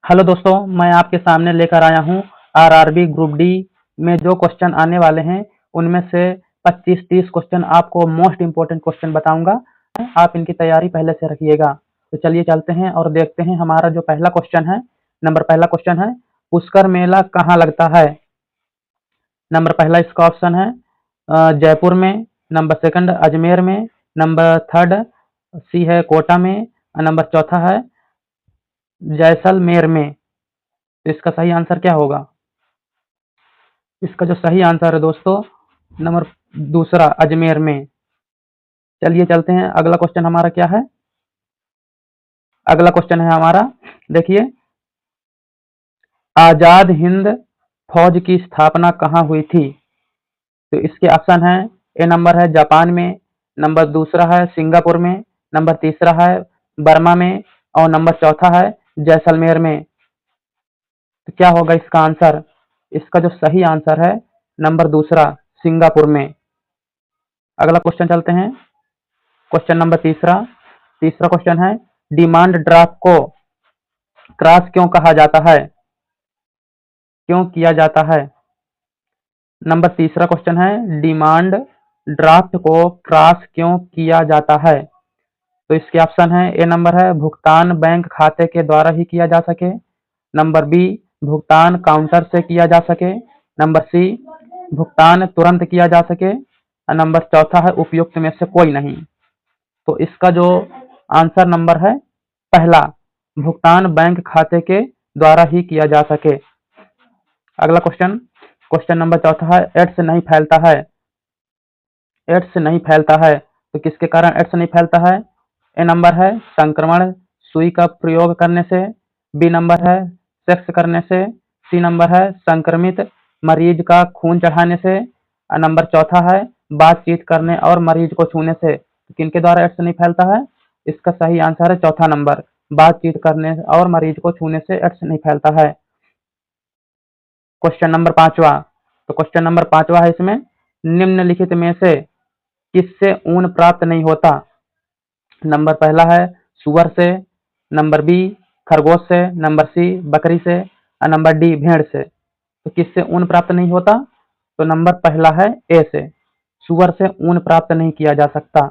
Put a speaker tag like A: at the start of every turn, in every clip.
A: Hello दोस्तों, मैं आपके सामने लेकर आया हूँ आरआरबी ग्रुप डी में जो क्वेश्चन आने वाले हैं उनमें से 25-30 क्वेश्चन आपको मोस्ट इम्पोर्टेंट क्वेश्चन बताऊंगा। आप इनकी तैयारी पहले से रखिएगा। तो चलिए चलते हैं और देखते हैं हमारा जो पहला क्वेश्चन है। पहला क्वेश्चन है, पुष्कर मेला कहाँ लगता है? नंबर पहला इसका ऑप्शन है जयपुर में। नंबर सेकंड अजमेर में। नंबर थर्ड सी है कोटा में। और नंबर चौथा है जैसलमेर में। तो इसका सही आंसर क्या होगा? इसका जो सही आंसर है दोस्तों, नंबर दूसरा अजमेर में। चलिए चलते हैं, अगला क्वेश्चन हमारा क्या है? अगला क्वेश्चन है हमारा, देखिए, आजाद हिंद फौज की स्थापना कहाँ हुई थी? तो इसके ऑप्शन है, ए नंबर है जापान में। नंबर दूसरा है सिंगापुर में। नंबर तीसरा है बर्मा में। और नंबर चौथा है जैसलमेर में। तो क्या होगा इसका आंसर? इसका जो सही आंसर है, नंबर दूसरा सिंगापुर में। अगला क्वेश्चन चलते हैं, क्वेश्चन नंबर तीसरा। तीसरा क्वेश्चन है, डिमांड ड्राफ्ट को क्रॉस क्यों कहा जाता है? क्यों किया जाता है? नंबर तीसरा क्वेश्चन है, डिमांड ड्राफ्ट को क्रॉस क्यों किया जाता है? तो इसके ऑप्शन है, ए नंबर है भुगतान बैंक खाते के द्वारा ही किया जा सके। नंबर बी, भुगतान काउंटर से किया जा सके। नंबर सी, भुगतान तुरंत किया जा सके। और नंबर चौथा है उपयुक्त में से कोई नहीं। तो इसका जो आंसर नंबर है पहला, भुगतान बैंक खाते के द्वारा ही किया जा सके। अगला क्वेश्चन, क्वेश्चन नंबर चौथा है, एड्स नहीं फैलता है। एड्स नहीं फैलता है, तो किसके कारण एड्स नहीं फैलता है? ए नंबर है संक्रमण सुई का प्रयोग करने से। बी नंबर है सेक्स करने से। सी नंबर है संक्रमित मरीज का खून चढ़ाने से। और नंबर चौथा है बातचीत करने और मरीज को छूने से। तो किनके द्वारा एड्स नहीं फैलता है? इसका सही आंसर है चौथा नंबर, बातचीत करने और मरीज को छूने से एड्स नहीं फैलता है। क्वेश्चन नंबर पांचवा। तो क्वेश्चन नंबर पांचवा है इसमें, निम्नलिखित में से किससे ऊन प्राप्त नहीं होता? नंबर पहला है सुअर से। नंबर बी खरगोश से। नंबर सी बकरी से। और नंबर डी भेड़ से। तो किससे ऊन प्राप्त नहीं होता? तो नंबर पहला है ए से, सुअर से ऊन प्राप्त नहीं किया जा सकता।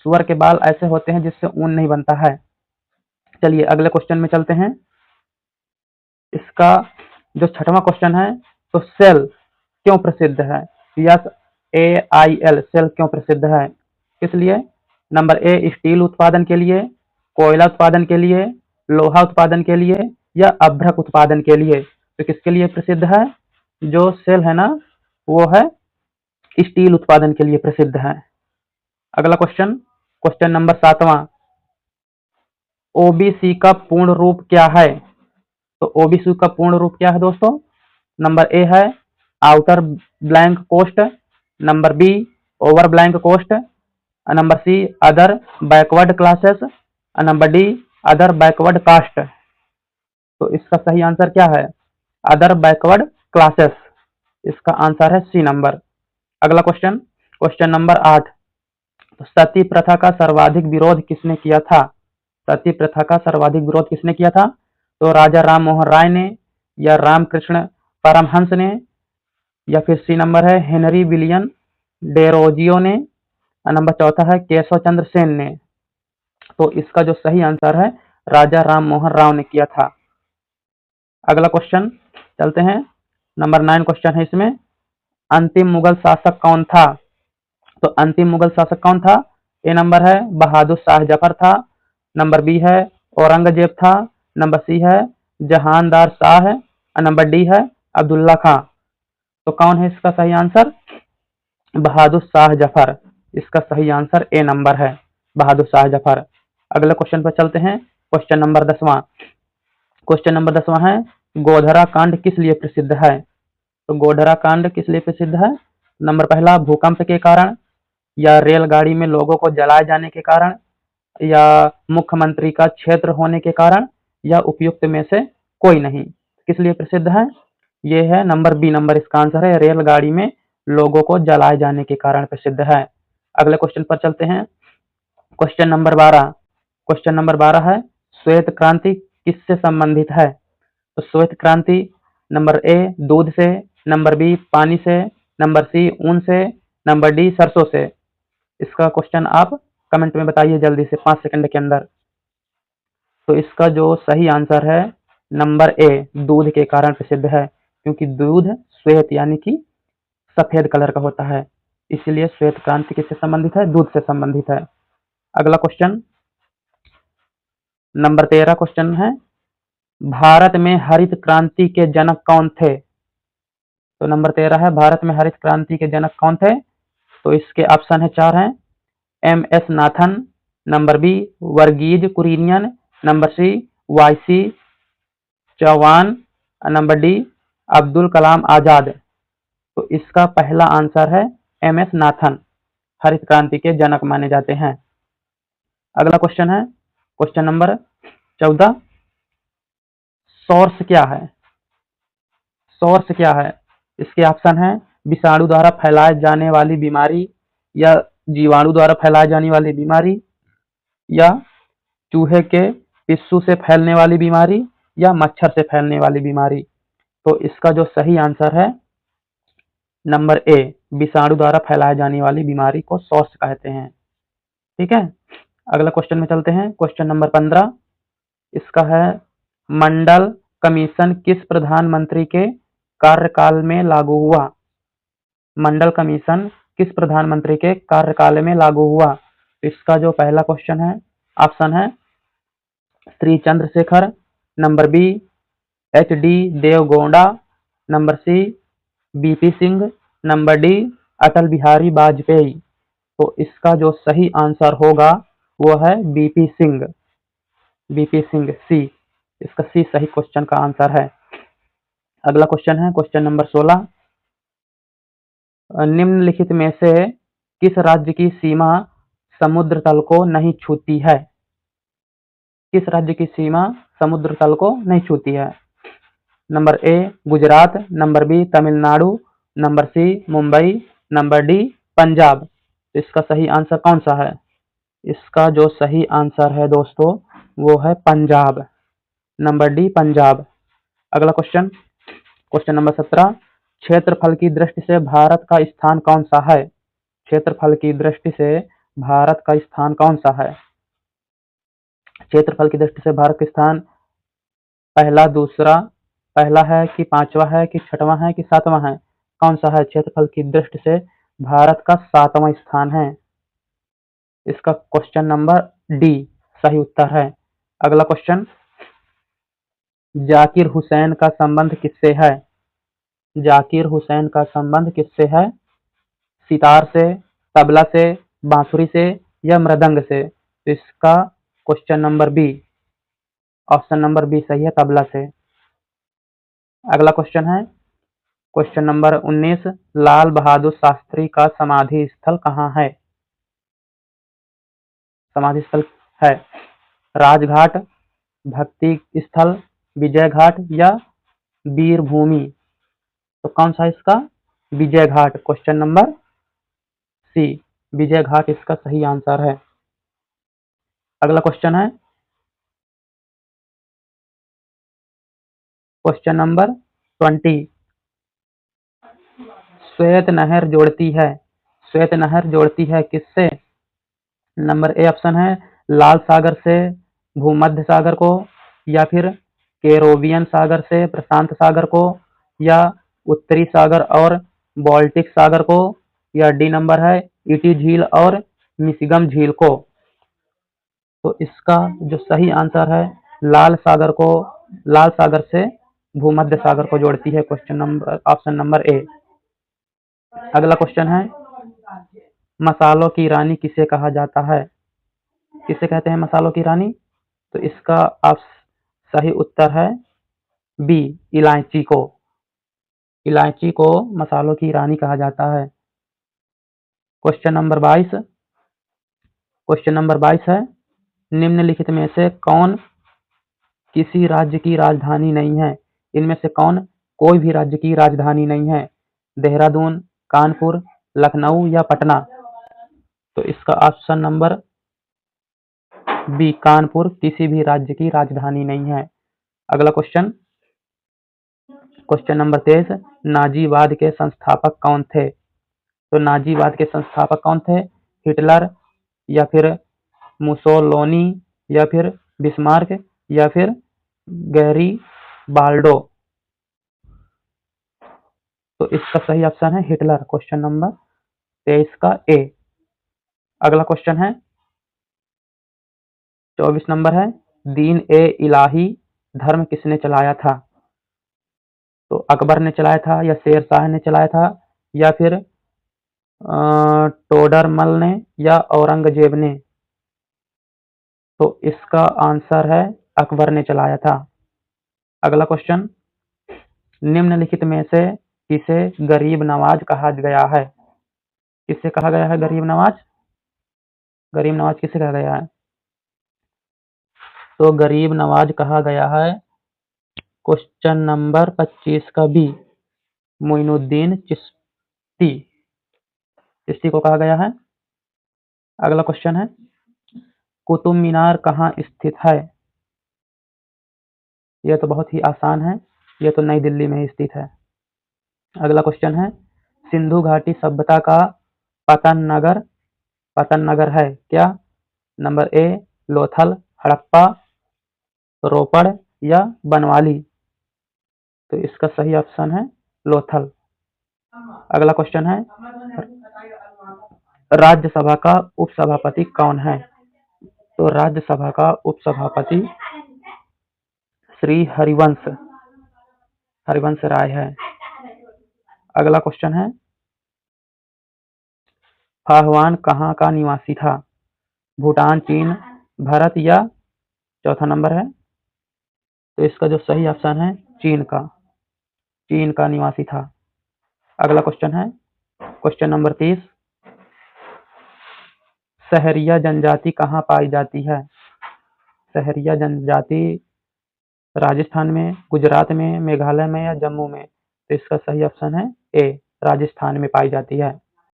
A: सुअर के बाल ऐसे होते हैं जिससे ऊन नहीं बनता है। चलिए अगले क्वेश्चन में चलते हैं। इसका जो छठवां क्वेश्चन है, तो सेल क्यों प्रसिद्ध है? SAIL सेल क्यों प्रसिद्ध है? इसलिए नंबर ए स्टील उत्पादन के लिए, कोयला उत्पादन के लिए, लोहा उत्पादन के लिए, या अभ्रक उत्पादन के लिए। तो किसके लिए प्रसिद्ध है? जो सेल है ना, वो है स्टील उत्पादन के लिए प्रसिद्ध है। अगला क्वेश्चन, क्वेश्चन नंबर सातवां, ओबीसी का पूर्ण रूप क्या है? तो ओबीसी का पूर्ण रूप क्या है दोस्तों? नंबर ए है outer blank coast. Number B over blank coast. Number C other backward classes. Number D other backward caste. तो इसका सही आंसर क्या है? Other backward classes. इसका आंसर है सी नंबर। अगला क्वेश्चन, क्वेश्चन नंबर 8। तो सती प्रथा का सर्वाधिक विरोध किसने किया था? सती प्रथा का सर्वाधिक विरोध किसने किया था? तो राजा राम मोहन राय ने, या रामकृष्ण परमहंस ने, या फिर सी नंबर है हेनरी विलियम डेरोजियो ने। और नंबर चौथा है केशव चंद्र सेन ने। तो इसका जो सही आंसर है, राजा राम मोहन राव ने किया था। अगला क्वेश्चन चलते हैं, नंबर 9 क्वेश्चन है इसमें, अंतिम मुगल शासक कौन था? तो अंतिम मुगल शासक कौन था? ए नंबर है बहादुर शाह जफर था। नंबर बी है औरंगजेब था। नंबर सी है जहानदार शाह। और नंबर डी है अब्दुल्ला खां। तो कौन है इसका सही आंसर? बहादुर शाह जफर। इसका सही आंसर ए नंबर है, बहादुर शाह जफर। अगले क्वेश्चन पर चलते हैं, क्वेश्चन नंबर 10वां। क्वेश्चन नंबर 10वां है, गोधरा कांड किस लिए प्रसिद्ध है? तो गोधरा कांड किस लिए प्रसिद्ध है? नंबर पहला भूकंप के कारण, या रेलगाड़ी में लोगों को जलाए जाने के कारण, या मुख्यमंत्री का क्षेत्र होने के कारण, या उपयुक्त में से कोई नहीं। किस लिए प्रसिद्ध है? ये है नंबर बी नंबर, इसका आंसर है रेलगाड़ी में लोगों को जलाए जाने के कारण प्रसिद्ध है। अगले क्वेश्चन पर चलते हैं, क्वेश्चन नंबर 12। क्वेश्चन नंबर 12 है, श्वेत क्रांति किससे संबंधित है? तो श्वेत क्रांति नंबर ए दूध से, नंबर बी पानी से, नंबर सी ऊन से, नंबर डी सरसों से। इसका क्वेश्चन आप कमेंट में बताइए जल्दी से 5 सेकंड के अंदर। तो इसका जो सही आंसर है नंबर ए दूध के कारण प्रसिद्ध है, क्योंकि दूध श्वेत यानी कि सफेद कलर का होता है, इसलिए श्वेत क्रांति किससे संबंधित है? दूध से संबंधित है। अगला क्वेश्चन नंबर 13 क्वेश्चन है, भारत में हरित क्रांति के जनक कौन थे? तो नंबर 13 है, भारत में हरित क्रांति के जनक कौन थे? तो इसके ऑप्शन है 4 हैं, M S Nathan, number B Varghese Kurien, number C YC Chauhan, number D Abdul Kalam Azad. तो इसका पहला आंसर है एम एस नाथन, हरित क्रांति के जनक माने जाते हैं। अगला क्वेश्चन है क्वेश्चन नंबर 14, सोर्स क्या है? सोर्स क्या है? इसके ऑप्शन है विषाणु द्वारा फैलाए जाने वाली बीमारी, या जीवाणु द्वारा फैलाई जाने वाली बीमारी, या चूहे के पिस्सू से फैलने वाली बीमारी, या मच्छर से फैलने वाली बीमारी। तो इसका जो सही आंसर है नंबर ए विषाणु द्वारा फैलाई जाने वाली बीमारी को सोर्स कहते हैं। ठीक है, अगला क्वेश्चन में चलते हैं। क्वेश्चन नंबर 15, इसका है मंडल कमीशन किस प्रधानमंत्री के कार्यकाल में लागू हुआ? मंडल कमीशन किस प्रधानमंत्री के कार्यकाल में लागू हुआ? इसका जो पहला क्वेश्चन है ऑप्शन है Shri Chandrashekhar, number B H D Deve Gowda, number C BP Singh, number D Atal Bihari Vajpayee. तो इसका जो सही आंसर होगा वो है BP Singh, BP Singh C, इसका सी सही क्वेश्चन का आंसर है। अगला क्वेश्चन है क्वेश्चन नंबर 16, निम्नलिखित में से किस राज्य की सीमा समुद्र तल को नहीं छूती है? किस राज्य की सीमा समुद्र तल को नहीं छूती है? Number A Gujarat, number B Tamil Nadu, number C Mumbai, number D Punjab. इसका सही आंसर कौन सा है? इसका जो सही आंसर है दोस्तों वो है पंजाब, नंबर डी पंजाब। अगला क्वेश्चन क्वेश्चन नंबर 17, क्षेत्रफल की दृष्टि से भारत का स्थान कौन सा है? क्षेत्रफल की दृष्टि से भारत का स्थान कौन सा है? क्षेत्रफल की दृष्टि से भारत का स्थान पहला, दूसरा, पहला है कि पांचवा है कि छठवां है कि सातवां है? कौन सा है? क्षेत्रफल की दृष्टि से भारत का 7वां स्थान है। इसका क्वेश्चन नंबर डी सही उत्तर है। अगला क्वेश्चन, जाकिर हुसैन का संबंध किससे है? जाकिर हुसैन का संबंध किससे है? सितार से, तबला से, बांसुरी से, या मृदंग से? तो इसका question number B, option number B सही है, तबला से। अगला क्वेश्चन है क्वेश्चन नंबर 19, लाल बहादुर शास्त्री का समाधि स्थल कहाँ है? समाधि स्थल है राजघाट, भक्ति स्थल, विजय घाट, या वीर भूमि। तो कौन सा इसका? Vijay Ghat, question number C Vijay Ghat इसका सही आंसर है। अगला क्वेश्चन है क्वेश्चन नंबर 20, श्वेत नहर जोड़ती है, श्वेत नहर जोड़ती है किससे? नंबर ए ऑप्शन है लाल सागर से भूमध्य सागर को, या फिर कैरोबियन सागर से प्रशांत सागर को, या उत्तरी सागर और बाल्टिक सागर को, या डी नंबर है ईटी झील और मिशिगन झील को। तो इसका जो सही आंसर है लाल सागर को, लाल सागर से भूमध्य सागर को जोड़ती है, question number option number A. अगला क्वेश्चन है मसालों की रानी किसे कहा जाता है? किसे कहते हैं मसालों की रानी? तो इसका आप सही उत्तर है बी इलायची को, इलायची को मसालों की रानी कहा जाता है। क्वेश्चन नंबर 22, क्वेश्चन नंबर 22 है निम्नलिखित में से कौन किसी राज्य की राजधानी नहीं है? इनमें से कौन कोई भी राज्य की राजधानी नहीं है? देहरादून, कानपुर, लखनऊ, या पटना? तो इसका ऑप्शन नंबर बी कानपुर किसी भी राज्य की राजधानी नहीं है। अगला क्वेश्चन क्वेश्चन नंबर 23, नाजीवाद के संस्थापक कौन थे? तो नाजीवाद के संस्थापक कौन थे? हिटलर, या फिर मुसोलिनी, या फिर बिस्मार्क, या फिर गैरीबाल्डो? तो इसका सही ऑप्शन है हिटलर, क्वेश्चन नंबर 23 का ए। अगला क्वेश्चन है 24 नंबर है, दीन ए इलाही धर्म किसने चलाया था? तो अकबर ने चलाया था, या शेर शाह ने चलाया था, या फिर टोडरमल ने, या औरंगजेब ने? तो इसका आंसर है अकबर ने चलाया था। अगला क्वेश्चन, निम्नलिखित में से किसे गरीब नवाज कहा गया है? किसे कहा गया है गरीब नवाज? गरीब नवाज किसे कहा गया है? तो गरीब नवाज कहा गया है क्वेश्चन नंबर 25 का बी, मोइनुद्दीन चिश्ती। चिश्ती को कहा गया है। अगला क्वेश्चन है, कुतुब मीनार कहाँ स्थित है? यह तो बहुत ही आसान है, यह तो नई दिल्ली में ही स्थित है। अगला क्वेश्चन है, सिंधु घाटी सभ्यता का पतन नगर है क्या? नंबर ए लोथल, हड़प्पा, रोपड़, या बनवाली? तो इसका सही ऑप्शन है लोथल। अगला क्वेश्चन है, राज्यसभा का उपसभापति कौन है? तो राज्यसभा का उपसभापति श्री हरिवंश राय है। अगला क्वेश्चन है, फाहवान कहाँ का निवासी था? भूटान, चीन, भारत, या चौथा नंबर है? तो इसका जो सही ऑप्शन है चीन का निवासी था। अगला क्वेश्चन है क्वेश्चन नंबर 30, सहरिया जनजाति कहाँ पाई जाती है? सहरिया जनजाति राजस्थान में, गुजरात में, मेघालय में, या जम्मू में? तो इसका सही ऑप्शन है ए, राजस्थान में पाई जाती है।